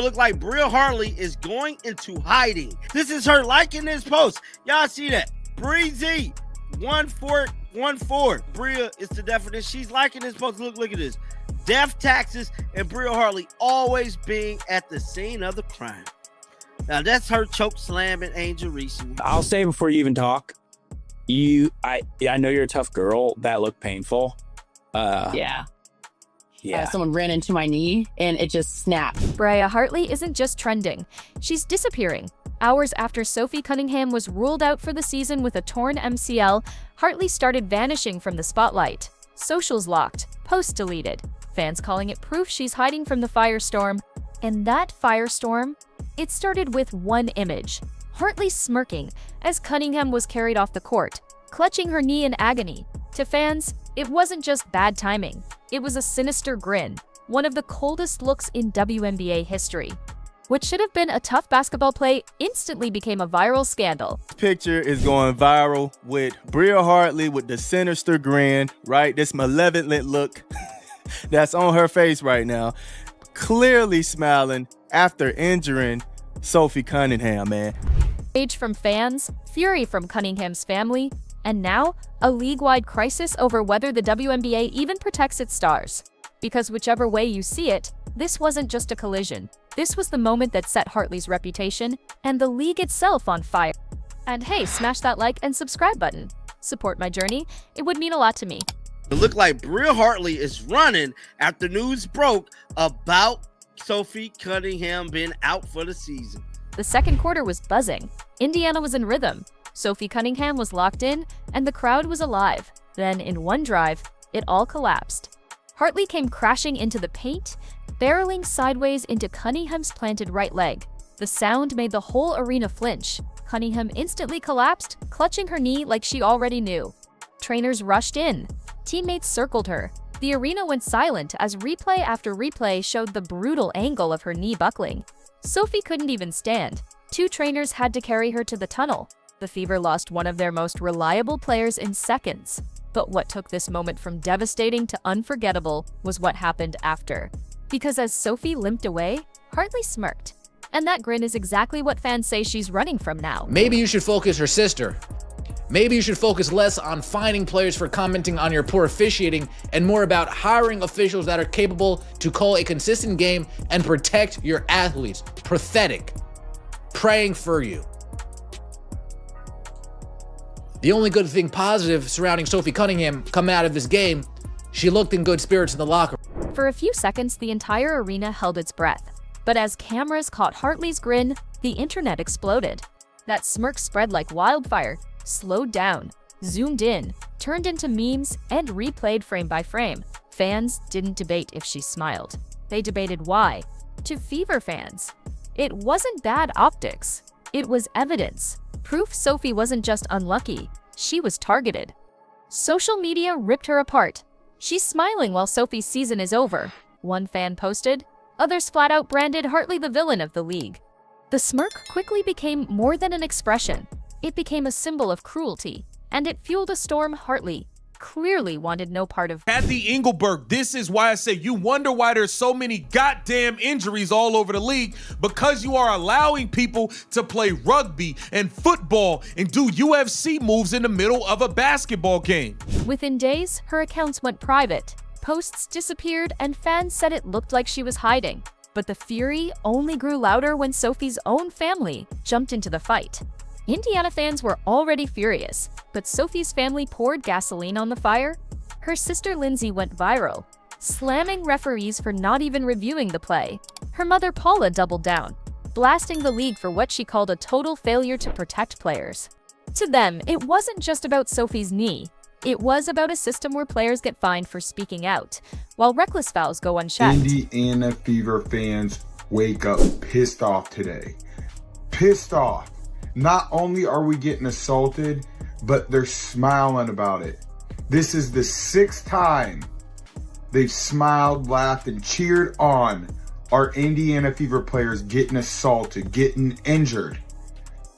Look like Bria Hartley is going into hiding. This is her liking this post. Y'all see that? Breezy 1414. Bria is the definition. She's liking this post. Look at this. Death, taxes, and Bria Hartley always being at the scene of the crime. Now that's her choke slamming Angel Reese. I'll say before you even talk, I know you're a tough girl. That looked painful. Yeah. Yeah. Someone ran into my knee and it just snapped. Bria Hartley isn't just trending. She's disappearing. Hours after Sophie Cunningham was ruled out for the season with a torn MCL, Hartley started vanishing from the spotlight. Socials locked, posts deleted. Fans calling it proof she's hiding from the firestorm. And that firestorm? It started with one image. Hartley smirking as Cunningham was carried off the court, clutching her knee in agony. To fans, it wasn't just bad timing. It was a sinister grin, one of the coldest looks in WNBA history. What should have been a tough basketball play instantly became a viral scandal. This picture is going viral with Bria Hartley with the sinister grin, right? This malevolent look that's on her face right now. Clearly smiling after injuring Sophie Cunningham, man. Rage from fans, fury from Cunningham's family, and now a league-wide crisis over whether the WNBA even protects its stars. Because whichever way you see it, this wasn't just a collision. This was the moment that set Hartley's reputation and the league itself on fire. And hey, smash that like and subscribe button. Support my journey. It would mean a lot to me. It looked like Bria Hartley is running after news broke about Sophie Cunningham being out for the season. The second quarter was buzzing. Indiana was in rhythm. Sophie Cunningham was locked in, and the crowd was alive. Then, in one drive, it all collapsed. Hartley came crashing into the paint, barreling sideways into Cunningham's planted right leg. The sound made the whole arena flinch. Cunningham instantly collapsed, clutching her knee like she already knew. Trainers rushed in. Teammates circled her. The arena went silent as replay after replay showed the brutal angle of her knee buckling. Sophie couldn't even stand. 2 trainers had to carry her to the tunnel. The Fever lost one of their most reliable players in seconds. But what took this moment from devastating to unforgettable was what happened after. Because as Sophie limped away, Hartley smirked. And that grin is exactly what fans say she's running from now. Maybe you should focus her sister. Maybe you should focus less on fining players for commenting on your poor officiating and more about hiring officials that are capable to call a consistent game and protect your athletes. Pathetic. Praying for you. The only good thing positive surrounding Sophie Cunningham coming out of this game, she looked in good spirits in the locker room. For a few seconds, the entire arena held its breath. But as cameras caught Hartley's grin, the internet exploded. That smirk spread like wildfire, slowed down, zoomed in, turned into memes, and replayed frame by frame. Fans didn't debate if she smiled. They debated why. To Fever fans, it wasn't bad optics. It was evidence. Proof Sophie wasn't just unlucky, she was targeted. Social media ripped her apart. She's smiling while Sophie's season is over. One fan posted, others flat out branded Hartley the villain of the league. The smirk quickly became more than an expression. It became a symbol of cruelty, and it fueled a storm Hartley clearly wanted no part of. At the Engelberg, this is why I say you wonder why there's so many goddamn injuries all over the league, because you are allowing people to play rugby and football and do UFC moves in the middle of a basketball game. Within days, her accounts went private. Posts disappeared, and fans said it looked like she was hiding. But the fury only grew louder when Sophie's own family jumped into the fight. Indiana fans were already furious, but Sophie's family poured gasoline on the fire. Her sister Lindsay went viral, slamming referees for not even reviewing the play. Her mother Paula doubled down, blasting the league for what she called a total failure to protect players. To them, it wasn't just about Sophie's knee. It was about a system where players get fined for speaking out, while reckless fouls go unchecked. Indiana Fever fans wake up pissed off today. Pissed off. Not only are we getting assaulted, but they're smiling about it. This is the 6th time they've smiled, laughed, and cheered on our Indiana Fever players getting assaulted, getting injured.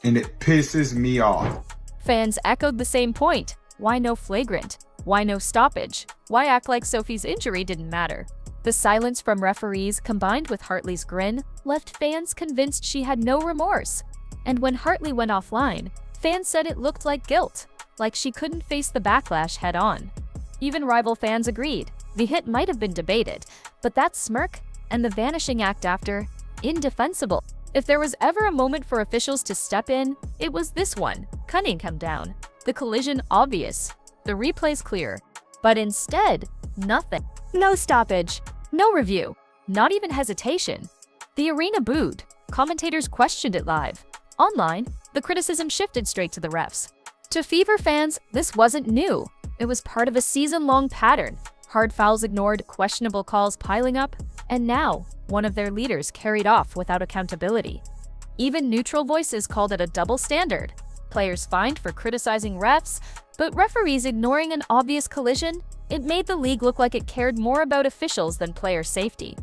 And it pisses me off. Fans echoed the same point. Why no flagrant? Why no stoppage? Why act like Sophie's injury didn't matter? The silence from referees combined with Hartley's grin left fans convinced she had no remorse. And when Hartley went offline, fans said it looked like guilt, like she couldn't face the backlash head on. Even rival fans agreed. The hit might have been debated, but that smirk and the vanishing act after, indefensible. If there was ever a moment for officials to step in, it was this one. Cunningham down. The collision obvious. The replays clear. But instead, nothing. No stoppage. No review. Not even hesitation. The arena booed. Commentators questioned it live. Online, the criticism shifted straight to the refs. To Fever fans, this wasn't new. It was part of a season-long pattern. Hard fouls ignored, questionable calls piling up, and now, one of their leaders carried off without accountability. Even neutral voices called it a double standard. Players fined for criticizing refs, but referees ignoring an obvious collision. It made the league look like it cared more about officials than player safety.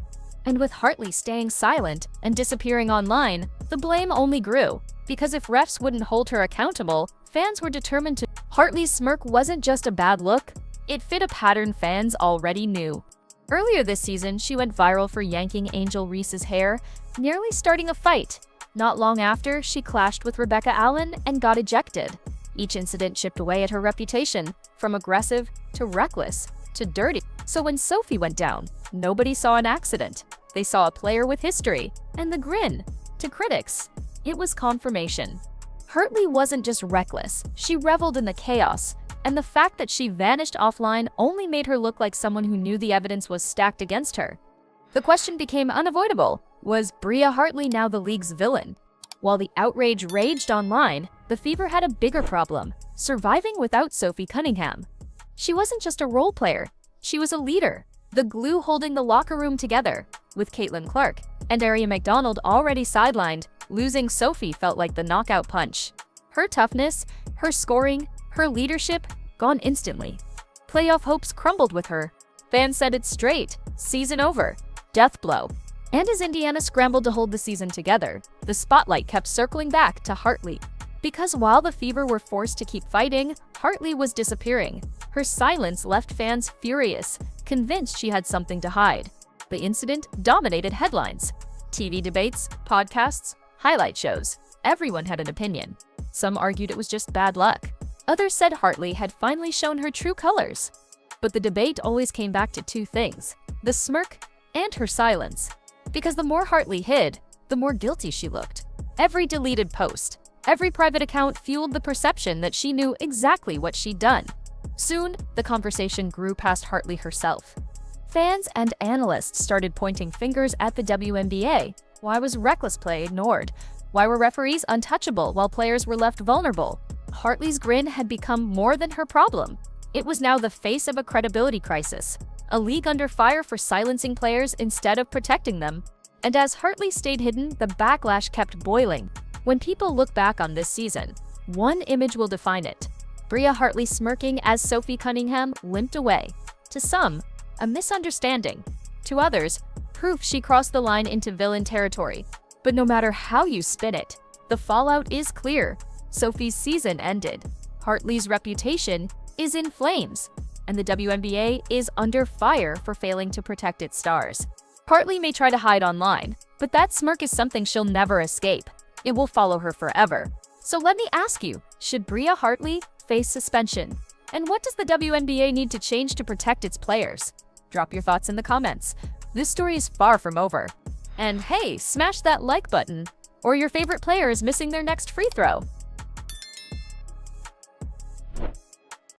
And with Hartley staying silent and disappearing online, the blame only grew. Because if refs wouldn't hold her accountable, fans were determined to. Hartley's smirk wasn't just a bad look, it fit a pattern fans already knew. Earlier this season, she went viral for yanking Angel Reese's hair, nearly starting a fight. Not long after, she clashed with Rebecca Allen and got ejected. Each incident chipped away at her reputation, from aggressive to reckless to dirty. So when Sophie went down, nobody saw an accident. They saw a player with history, and the grin. To critics, it was confirmation. Hartley wasn't just reckless, she reveled in the chaos, and the fact that she vanished offline only made her look like someone who knew the evidence was stacked against her. The question became unavoidable. Was Bria Hartley now the league's villain? While the outrage raged online, the Fever had a bigger problem, surviving without Sophie Cunningham. She wasn't just a role player, she was a leader, the glue holding the locker room together. With Caitlin Clark and Aria McDonald already sidelined, losing Sophie felt like the knockout punch. Her toughness, her scoring, her leadership, gone instantly. Playoff hopes crumbled with her. Fans said it's straight, season over, death blow. And as Indiana scrambled to hold the season together, the spotlight kept circling back to Hartley. Because while the Fever were forced to keep fighting, Hartley was disappearing. Her silence left fans furious, convinced she had something to hide. The incident dominated headlines. TV debates, podcasts, highlight shows. Everyone had an opinion. Some argued it was just bad luck. Others said Hartley had finally shown her true colors. But the debate always came back to two things: the smirk and her silence. Because the more Hartley hid, the more guilty she looked. Every deleted post, every private account fueled the perception that she knew exactly what she'd done. Soon, the conversation grew past Hartley herself. Fans and analysts started pointing fingers at the WNBA. Why was reckless play ignored? Why were referees untouchable while players were left vulnerable? Hartley's grin had become more than her problem. It was now the face of a credibility crisis, a league under fire for silencing players instead of protecting them. And as Hartley stayed hidden, the backlash kept boiling. When people look back on this season, one image will define it: Bria Hartley smirking as Sophie Cunningham limped away. To some, a misunderstanding. To others, proof she crossed the line into villain territory. But no matter how you spin it, the fallout is clear. Sophie's season ended. Hartley's reputation is in flames, and the WNBA is under fire for failing to protect its stars. Hartley may try to hide online, but that smirk is something she'll never escape. It will follow her forever. So let me ask you, should Bria Hartley face suspension? And what does the WNBA need to change to protect its players? Drop your thoughts in the comments. This story is far from over. And hey, smash that like button, or your favorite player is missing their next free throw.